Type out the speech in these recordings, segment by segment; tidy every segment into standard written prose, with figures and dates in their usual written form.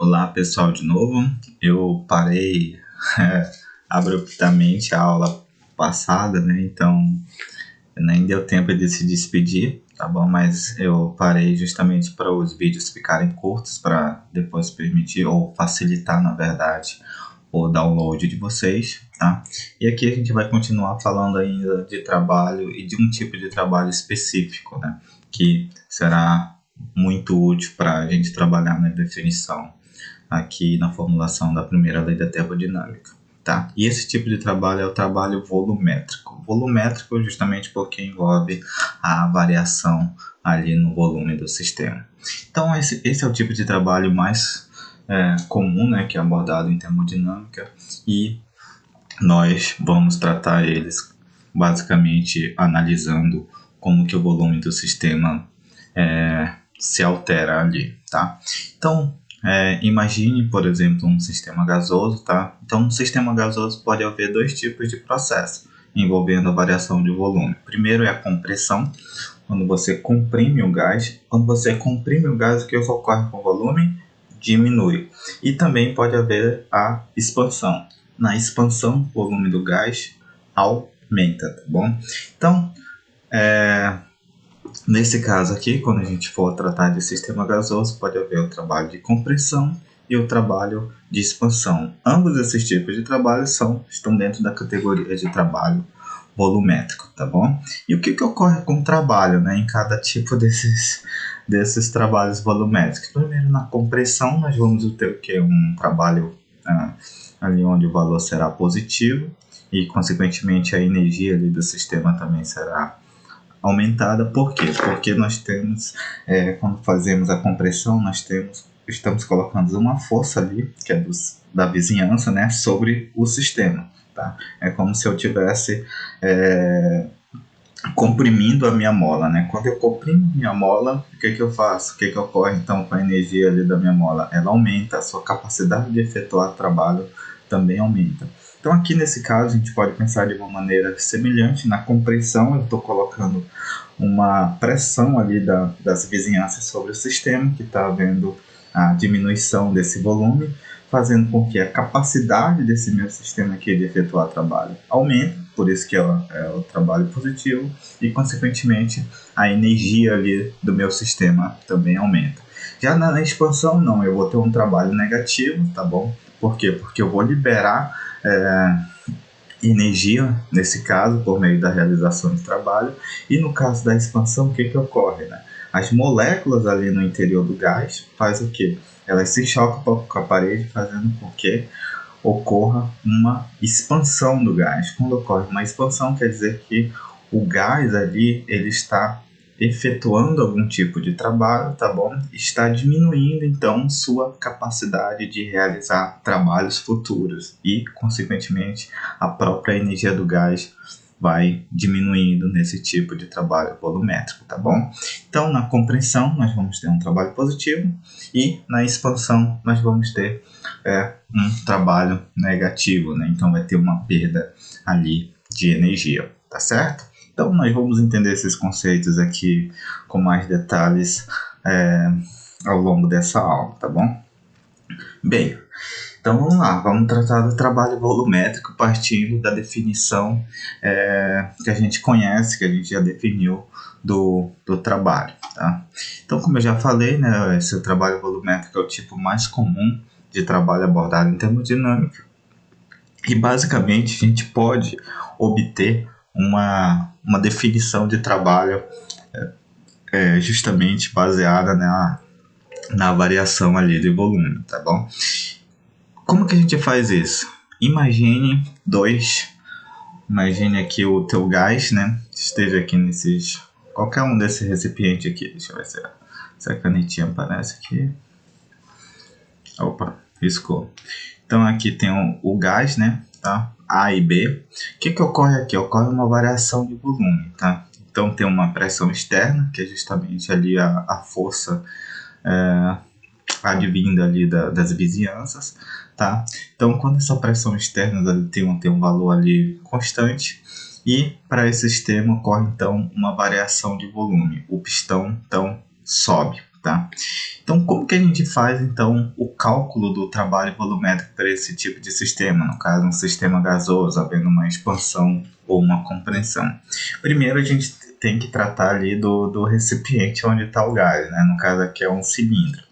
Olá pessoal, de novo. Eu parei abruptamente a aula passada, né? Então nem deu tempo de se despedir, tá bom? Mas eu parei justamente para os vídeos ficarem curtos, para depois permitir ou facilitar, na verdade, o download de vocês, tá? E aqui a gente vai continuar falando ainda de trabalho e de um tipo de trabalho específico, né? Que será muito útil para a gente trabalhar na definição aqui na formulação da primeira lei da termodinâmica. Tá? E esse tipo de trabalho é o trabalho volumétrico. Volumétrico justamente porque envolve a variação ali no volume do sistema. Então esse é o tipo de trabalho mais comum, né, que é abordado em termodinâmica, e nós vamos tratar eles basicamente analisando como que o volume do sistema se altera ali, tá? Então, imagine, por exemplo, um sistema gasoso, tá? Então, no sistema gasoso pode haver dois tipos de processo envolvendo a variação de volume. Primeiro é a compressão, quando você comprime o gás. Quando você comprime o gás, o que ocorre com o volume? Diminui. E também pode haver a expansão. Na expansão, o volume do gás aumenta, tá bom? Então, nesse caso aqui, quando a gente for tratar de sistema gasoso, pode haver o trabalho de compressão e o trabalho de expansão. Ambos esses tipos de trabalho estão dentro da categoria de trabalho volumétrico, tá bom? E o que ocorre com o trabalho, né, em cada tipo desses trabalhos volumétricos? Primeiro, na compressão, nós vamos ter o que? Um trabalho ali onde o valor será positivo e, consequentemente, a energia ali do sistema também será aumentada. Por quê? Porque nós temos, quando fazemos a compressão, estamos colocando uma força ali, que é da vizinhança, né, sobre o sistema. Tá? É como se eu tivesse comprimindo a minha mola, né? Quando eu comprimo minha mola, o que eu faço? O que ocorre então com a energia ali da minha mola? Ela aumenta, a sua capacidade de efetuar trabalho também aumenta. Então aqui nesse caso a gente pode pensar de uma maneira semelhante. Na compressão eu estou colocando uma pressão ali das vizinhanças sobre o sistema, que está havendo a diminuição desse volume, fazendo com que a capacidade desse meu sistema aqui de efetuar trabalho aumente, por isso que é o trabalho positivo, e consequentemente a energia ali do meu sistema também aumenta. Já na expansão não, eu vou ter um trabalho negativo, tá bom? Por quê? Porque eu vou liberar energia, nesse caso, por meio da realização de trabalho, e no caso da expansão, o que ocorre, né? As moléculas ali no interior do gás faz o quê? Elas se chocam com a parede, fazendo com que ocorra uma expansão do gás. Quando ocorre uma expansão, quer dizer que o gás ali ele está efetuando algum tipo de trabalho, tá bom? Está diminuindo então sua capacidade de realizar trabalhos futuros e, consequentemente, a própria energia do gás vai diminuindo nesse tipo de trabalho volumétrico, tá bom? Então, na compressão, nós vamos ter um trabalho positivo e na expansão, nós vamos ter um trabalho negativo, né? Então, vai ter uma perda ali de energia, tá certo? Então, nós vamos entender esses conceitos aqui com mais detalhes ao longo dessa aula, tá bom? Bem, então vamos lá, vamos tratar do trabalho volumétrico partindo da definição que a gente conhece, que a gente já definiu do trabalho, tá? Então, como eu já falei, né, esse trabalho volumétrico é o tipo mais comum de trabalho abordado em termodinâmica, e basicamente a gente pode obter uma definição de trabalho justamente baseada na variação ali de volume, tá bom? Como que a gente faz isso? Imagine aqui o teu gás, né? Esteja aqui qualquer um desses recipientes aqui. Deixa eu ver se a canetinha aparece aqui. Opa, riscou. Então aqui tem o gás, né? Tá? A e B. O que ocorre aqui? Ocorre uma variação de volume, tá? Então tem uma pressão externa, que é justamente ali a força advinda ali das vizinhanças, tá? Então quando essa pressão externa tem um valor ali constante, e para esse sistema ocorre então uma variação de volume. O pistão então sobe, tá? Então, como que a gente faz, então, o cálculo do trabalho volumétrico para esse tipo de sistema? No caso, um sistema gasoso, havendo uma expansão ou uma compressão. Primeiro, a gente tem que tratar ali do recipiente onde está o gás, né? No caso aqui é um cilindro.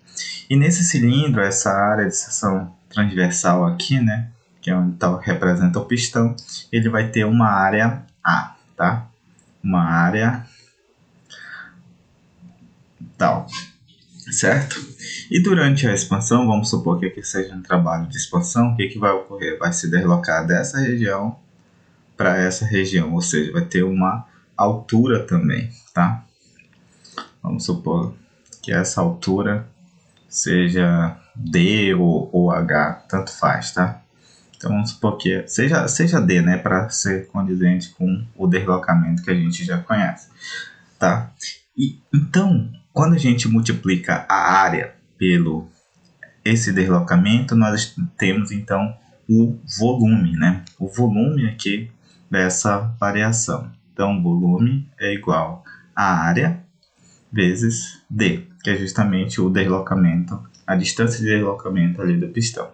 E nesse cilindro, essa área de seção transversal aqui, né? Que é onde representa o pistão, ele vai ter uma área A, tá? Uma área tal, certo? E durante a expansão, vamos supor que aqui seja um trabalho de expansão, o que vai ocorrer? Vai se deslocar dessa região para essa região, ou seja, vai ter uma altura também, tá? Vamos supor que essa altura seja D ou H, tanto faz, tá? Então vamos supor que seja D, né, para ser condizente com o deslocamento que a gente já conhece, tá? E então, quando a gente multiplica a área pelo esse deslocamento, nós temos então o volume, né? O volume aqui dessa variação. Então, volume é igual a área vezes D, que é justamente o deslocamento, a distância de deslocamento ali do pistão.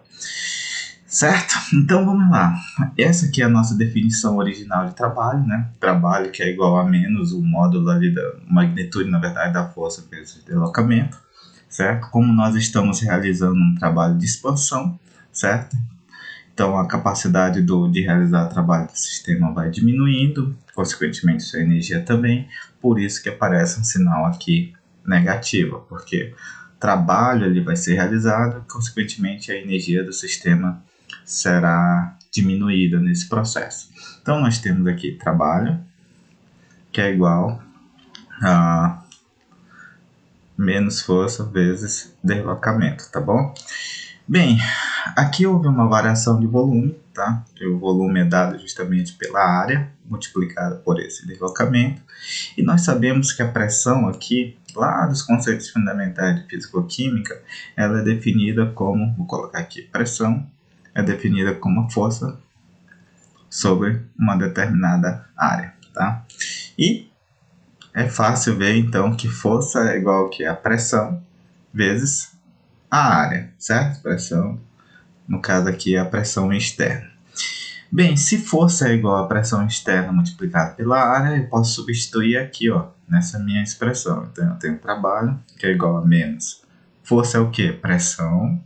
Certo? Então vamos lá. Essa aqui é a nossa definição original de trabalho, né? Trabalho que é igual a menos o módulo ali da magnitude, na verdade, da força vezes o deslocamento, certo? Como nós estamos realizando um trabalho de expansão, certo? Então a capacidade de realizar trabalho do sistema vai diminuindo, consequentemente sua energia também, por isso que aparece um sinal aqui negativo, porque trabalho ele vai ser realizado, consequentemente a energia do sistema será diminuída nesse processo. Então nós temos aqui trabalho, que é igual a menos força vezes deslocamento, tá bom? Bem, aqui houve uma variação de volume, tá? O volume é dado justamente pela área multiplicada por esse deslocamento. E nós sabemos que a pressão aqui, lá dos conceitos fundamentais de físico-química, ela é definida como, vou colocar aqui, pressão é definida como a força sobre uma determinada área, tá? E é fácil ver então que força é igual que a pressão vezes a área, certo? Pressão, no caso aqui é a pressão externa. Bem, se força é igual a pressão externa multiplicada pela área, eu posso substituir aqui, ó, nessa minha expressão. Então eu tenho trabalho que é igual a menos. Força é o que? Pressão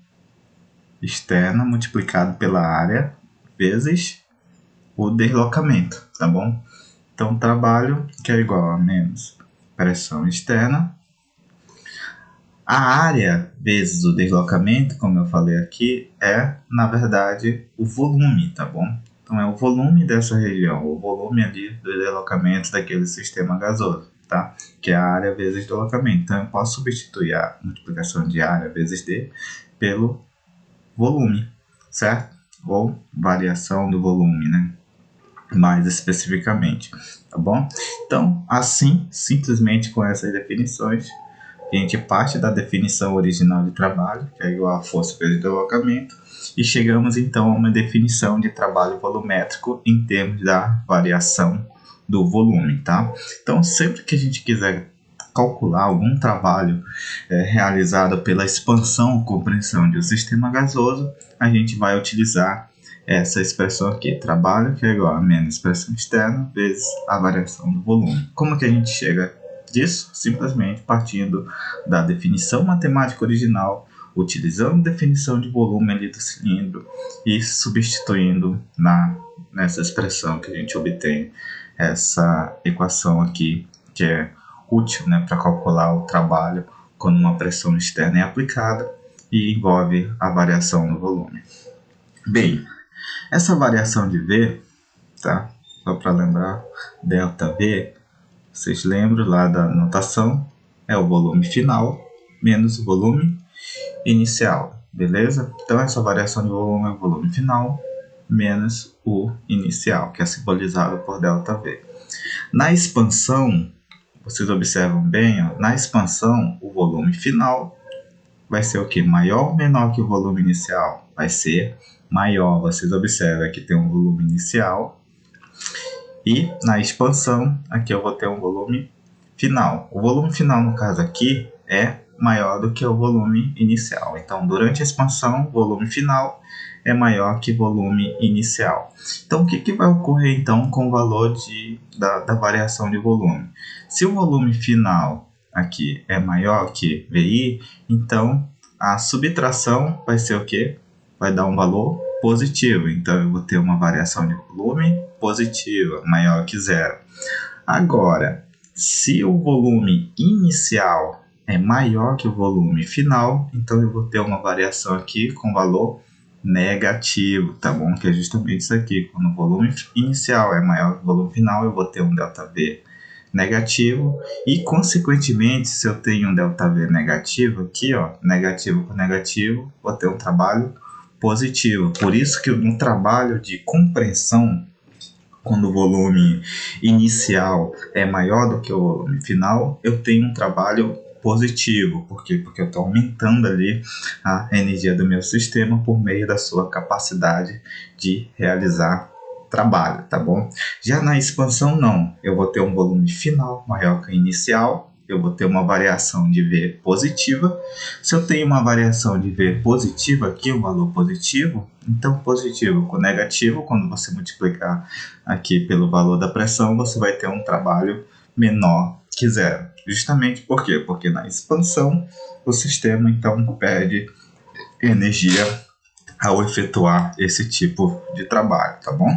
externa multiplicado pela área vezes o deslocamento, tá bom? Então trabalho que é igual a menos pressão externa. A área vezes o deslocamento, como eu falei aqui, é, na verdade, o volume, tá bom? Então, é o volume dessa região, o volume ali do deslocamento daquele sistema gasoso, tá? Que é a área vezes deslocamento. Então, eu posso substituir a multiplicação de área vezes D pelo volume, certo? Ou variação do volume, né? Mais especificamente, tá bom? Então, assim, simplesmente com essas definições, a gente parte da definição original de trabalho, que é igual a força vezes deslocamento, e chegamos então a uma definição de trabalho volumétrico em termos da variação do volume, tá? Então, sempre que a gente quiser calcular algum trabalho realizado pela expansão ou compressão de um sistema gasoso, a gente vai utilizar essa expressão aqui, trabalho que é igual a menos expressão externa vezes a variação do volume. Como que a gente chega disso? Simplesmente partindo da definição matemática original, utilizando a definição de volume ali do cilindro e substituindo nessa expressão que a gente obtém essa equação aqui, que é útil, né, para calcular o trabalho quando uma pressão externa é aplicada e envolve a variação no volume. Bem, essa variação de V, tá? Só para lembrar, ΔV, vocês lembram lá da notação, é o volume final menos o volume inicial, beleza? Então essa variação de volume é o volume final menos o inicial, que é simbolizado por ΔV. Na expansão, vocês observam bem, ó, na expansão o volume final vai ser o que? Maior ou menor que o volume inicial? Vai ser maior. Vocês observam que tem um volume inicial e na expansão aqui eu vou ter um volume final. O volume final no caso aqui é maior do que o volume inicial. Então, durante a expansão, o volume final é maior que o volume inicial. Então, o que vai ocorrer então com o valor da variação de volume? Se o volume final aqui é maior que VI, então a subtração vai ser o quê? Vai dar um valor positivo. Então, eu vou ter uma variação de volume positiva, maior que zero. Agora, se o volume inicial é maior que o volume final, então eu vou ter uma variação aqui com valor negativo, tá bom? Que é justamente isso aqui. Quando o volume inicial é maior que o volume final, eu vou ter um ΔV negativo e, consequentemente, se eu tenho um ΔV negativo aqui, ó, negativo com negativo, vou ter um trabalho positivo. Por isso que no trabalho de compressão, quando o volume inicial é maior do que o volume final, eu tenho um trabalho positivo. Por quê? Porque eu estou aumentando ali a energia do meu sistema por meio da sua capacidade de realizar trabalho, tá bom? Já na expansão, não. Eu vou ter um volume final maior que o inicial, eu vou ter uma variação de V positiva. Se eu tenho uma variação de V positiva aqui, um valor positivo, então positivo com negativo, quando você multiplicar aqui pelo valor da pressão, você vai ter um trabalho menor que zero. Justamente por quê? Porque na expansão o sistema então perde energia ao efetuar esse tipo de trabalho, tá bom?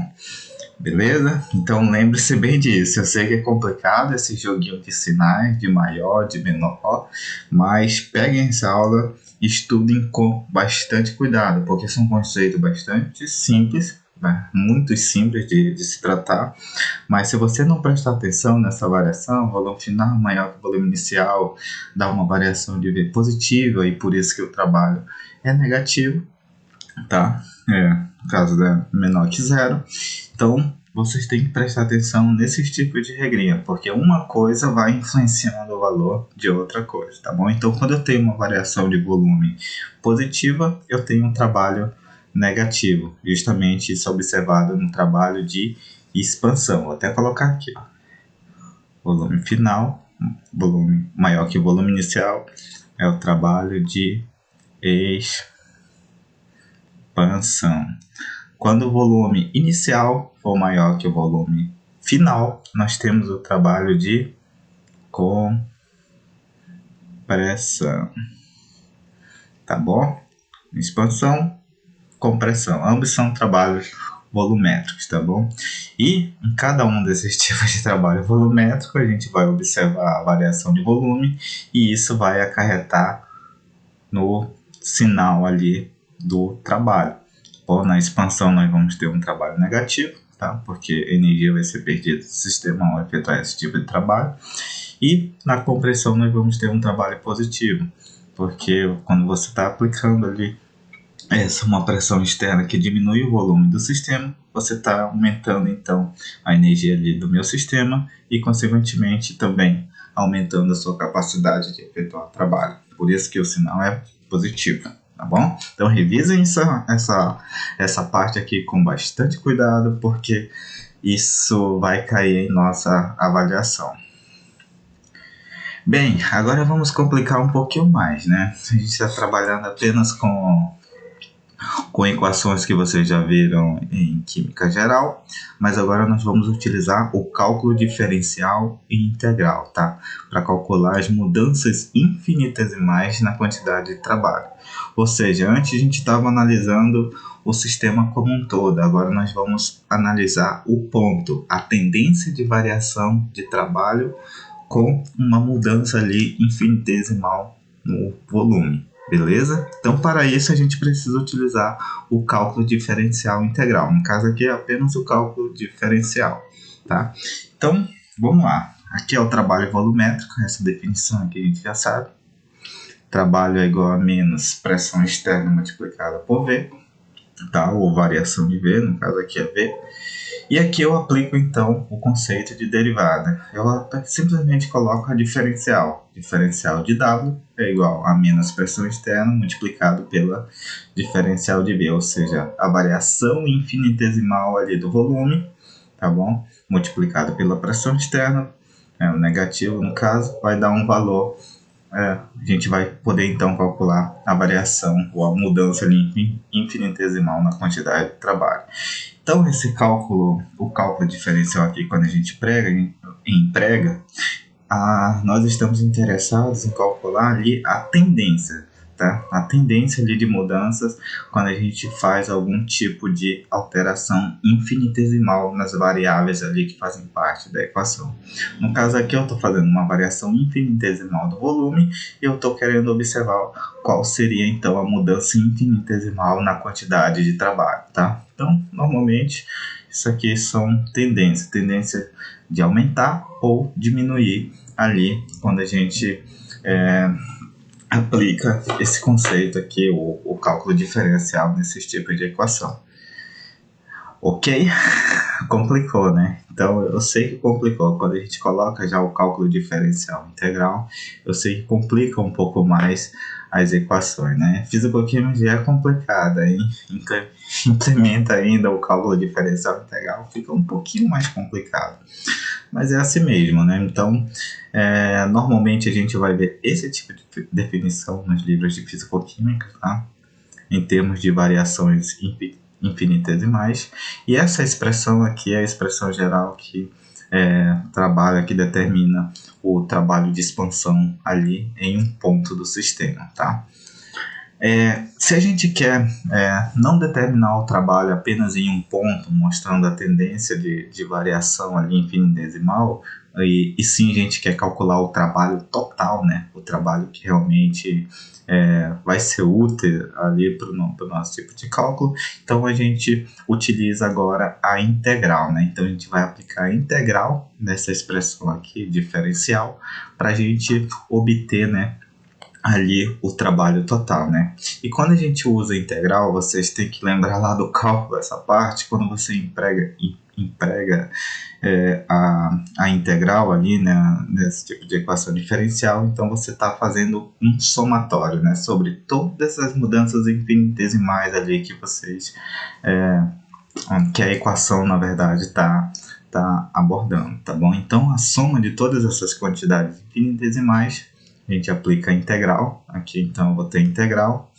Beleza? Então lembre-se bem disso. Eu sei que é complicado esse joguinho de sinais, de maior, de menor, mas peguem essa aula e estudem com bastante cuidado, porque são conceitos bastante simples, né? Muito simples de se tratar, mas se você não prestar atenção nessa variação, o volume final maior que o volume inicial dá uma variação de V positiva e por isso que o trabalho é negativo, tá? No caso é menor que zero. Então, vocês têm que prestar atenção nesses tipos de regrinha, porque uma coisa vai influenciando o valor de outra coisa, tá bom? Então, quando eu tenho uma variação de volume positiva, eu tenho um trabalho negativo. Justamente isso é observado no trabalho de expansão. Vou até colocar aqui, ó. Volume final, volume maior que o volume inicial, é o trabalho de expansão. Quando o volume inicial for maior que o volume final, nós temos o trabalho de compressão. Tá bom? Expansão, compressão. Ambos são trabalhos volumétricos, tá bom? E em cada um desses tipos de trabalho volumétrico, a gente vai observar a variação de volume e isso vai acarretar no sinal ali do trabalho. Bom, na expansão nós vamos ter um trabalho negativo, tá? Porque a energia vai ser perdida do sistema ao efetuar esse tipo de trabalho. E na compressão nós vamos ter um trabalho positivo, porque quando você está aplicando ali uma pressão externa que diminui o volume do sistema, você está aumentando então a energia ali do meu sistema e consequentemente também aumentando a sua capacidade de efetuar o trabalho. Por isso que o sinal é positivo. Tá bom? Então revisem essa parte aqui com bastante cuidado, porque isso vai cair em nossa avaliação. Bem, agora vamos complicar um pouquinho mais, né? A gente está trabalhando apenas com equações que vocês já viram em química geral, mas agora nós vamos utilizar o cálculo diferencial e integral, tá? Para calcular as mudanças infinitesimais na quantidade de trabalho. Ou seja, antes a gente estava analisando o sistema como um todo, agora nós vamos analisar o ponto, a tendência de variação de trabalho com uma mudança ali infinitesimal no volume. Beleza? Então, para isso, a gente precisa utilizar o cálculo diferencial integral. No caso aqui, é apenas o cálculo diferencial. Tá? Então, vamos lá. Aqui é o trabalho volumétrico, essa definição aqui a gente já sabe. Trabalho é igual a menos pressão externa multiplicada por V, tá? Ou variação de V, no caso aqui é V. E aqui eu aplico então o conceito de derivada. Eu simplesmente coloco a diferencial. Diferencial de W é igual a menos pressão externa multiplicado pela diferencial de V, ou seja, a variação infinitesimal ali do volume, tá bom? Multiplicado pela pressão externa, o negativo no caso, vai dar um valor a gente vai poder então calcular a variação ou a mudança ali infinitesimal na quantidade de trabalho. Então esse cálculo, o cálculo diferencial aqui, quando a gente emprega, nós estamos interessados em calcular ali a tendência, tá? A tendência ali de mudanças quando a gente faz algum tipo de alteração infinitesimal nas variáveis ali que fazem parte da equação. No caso aqui eu estou fazendo uma variação infinitesimal do volume e eu estou querendo observar qual seria então a mudança infinitesimal na quantidade de trabalho, tá? Então, normalmente, isso aqui são tendência de aumentar ou diminuir ali quando a gente aplica esse conceito aqui, o cálculo diferencial nesses tipos de equação. Ok? Complicou, né? Então eu sei que complicou. Quando a gente coloca já o cálculo diferencial integral, eu sei que complica um pouco mais as equações, né? Físico-química já é complicada, hein? Implementa ainda o cálculo diferencial integral, fica um pouquinho mais complicado. Mas é assim mesmo, né? Então, normalmente a gente vai ver esse tipo de definição nos livros de físico-química, tá? Em termos de variações infinitesimais. E essa expressão aqui é a expressão geral que trabalha, que determina o trabalho de expansão ali em um ponto do sistema, tá? Se a gente quer não determinar o trabalho apenas em um ponto, mostrando a tendência de variação ali infinitesimal, e sim a gente quer calcular o trabalho total, né? O trabalho que realmente vai ser útil ali para o nosso tipo de cálculo, então a gente utiliza agora a integral, né? Então a gente vai aplicar a integral nessa expressão aqui, diferencial, para a gente obter, né, ali o trabalho total, né? E quando a gente usa integral, vocês têm que lembrar lá do cálculo, essa parte, quando você emprega a integral ali, né, nesse tipo de equação diferencial, então você está fazendo um somatório, né, sobre todas essas mudanças infinitesimais ali que vocês, que a equação, na verdade, está abordando, tá bom? Então, a soma de todas essas quantidades infinitesimais, a gente aplica a integral, aqui então eu vou ter integral,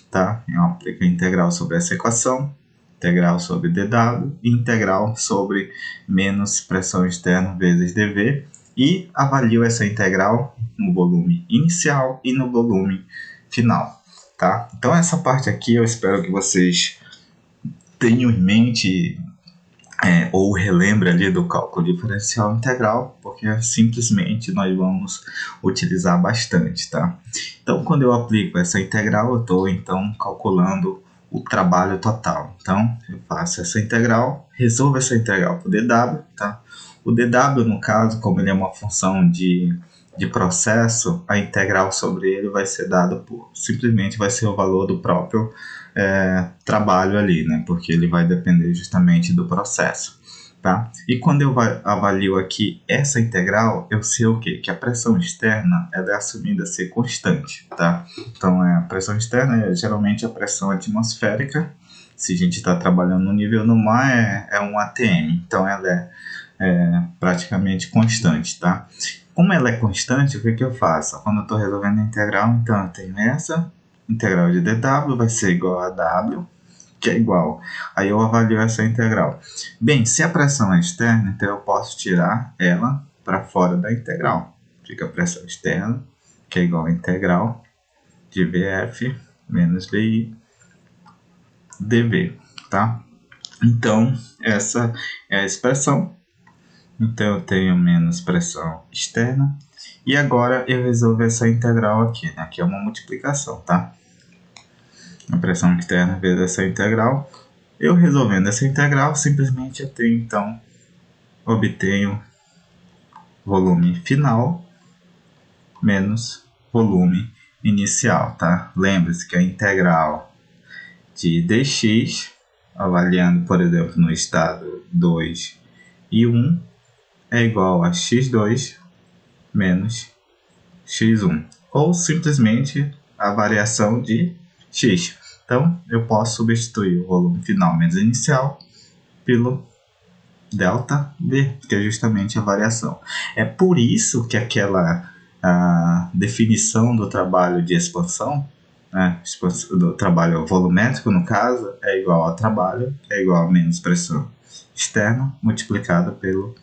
tá? Eu aplico a integral sobre essa equação, integral sobre dw e integral sobre menos pressão externa vezes dv, e avalio essa integral no volume inicial e no volume final, tá? Então essa parte aqui eu espero que vocês tenham em mente ou relembre ali do cálculo diferencial integral, porque simplesmente nós vamos utilizar bastante, tá? Então, quando eu aplico essa integral, eu estou então calculando o trabalho total. Então, eu faço essa integral, resolvo essa integral por dw, tá? O dw, no caso, como ele é uma função de processo, a integral sobre ele vai ser dada simplesmente vai ser o valor do próprio trabalho ali, né? Porque ele vai depender justamente do processo, tá? E quando eu avalio aqui essa integral, eu sei o quê? Que a pressão externa ela é assumida a ser constante, tá? Então, a pressão externa é geralmente a pressão atmosférica. Se a gente está trabalhando no nível do mar, é um atm, então ela é praticamente constante, tá? Como ela é constante, o que eu faço? Quando eu estou resolvendo a integral, então eu tenho essa integral de dw vai ser igual a w, que é igual. Aí eu avalio essa integral. Bem, se a pressão é externa, então eu posso tirar ela para fora da integral. Fica a pressão externa, que é igual a integral de Vf menos Vi dV, tá? Então, essa é a expressão. Então, eu tenho menos pressão externa. E agora eu resolvo essa integral aqui, né? Que é uma multiplicação, tá? A pressão externa vezes essa integral. Eu resolvendo essa integral, simplesmente eu tenho, então, obtenho volume final menos volume inicial, tá? Lembre-se que a integral de dx, avaliando, por exemplo, no estado 2 e 1, é igual a x2 menos x1, ou simplesmente a variação de x. Então, eu posso substituir o volume final menos inicial pelo ΔV, que é justamente a variação. É por isso que aquela a definição do trabalho de expansão, né, do trabalho volumétrico, no caso, é igual a trabalho, é igual a menos pressão externa multiplicada pela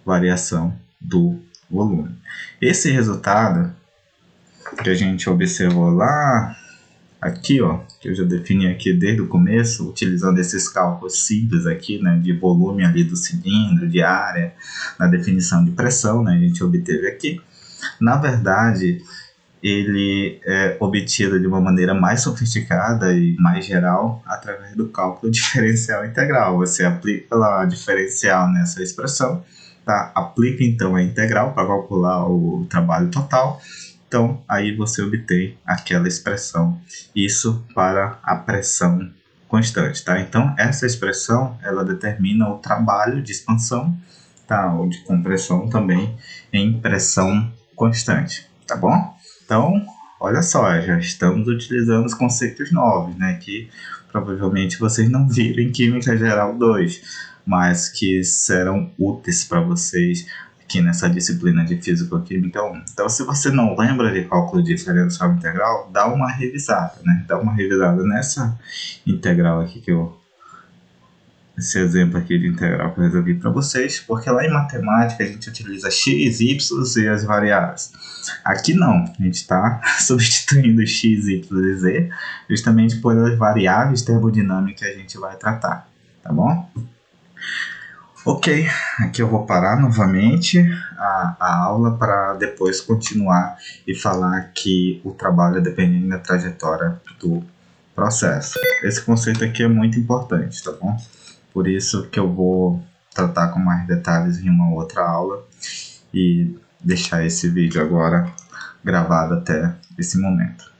variação do volume. Esse resultado que a gente observou lá, aqui, ó, que eu já defini aqui desde o começo, utilizando esses cálculos simples aqui, né, de volume ali do cilindro, de área, na definição de pressão, né, a gente obteve aqui. Na verdade, ele é obtido de uma maneira mais sofisticada e mais geral através do cálculo diferencial integral. Você aplica lá a diferencial nessa expressão, tá? Aplica então a integral para calcular o trabalho total. Então, aí você obtém aquela expressão, isso para a pressão constante, tá? Então, essa expressão, ela determina o trabalho de expansão, tá? Ou de compressão também em pressão constante, tá bom? Então, olha só, já estamos utilizando os conceitos novos, né? Que provavelmente vocês não viram em Química Geral 2, mas que serão úteis para vocês aqui nessa disciplina de Físico-Química 1. Então, se você não lembra de cálculo diferencial integral, dá uma revisada, né? Dá uma revisada nessa integral aqui esse exemplo aqui de integral que eu resolvi para vocês, porque lá em matemática a gente utiliza x, y e as variáveis. Aqui não, a gente está substituindo x, y e z justamente por as variáveis termodinâmicas que a gente vai tratar, tá bom? Ok, aqui eu vou parar novamente a aula para depois continuar e falar que o trabalho é dependendo da trajetória do processo. Esse conceito aqui é muito importante, tá bom? Por isso que eu vou tratar com mais detalhes em uma outra aula e deixar esse vídeo agora gravado até esse momento.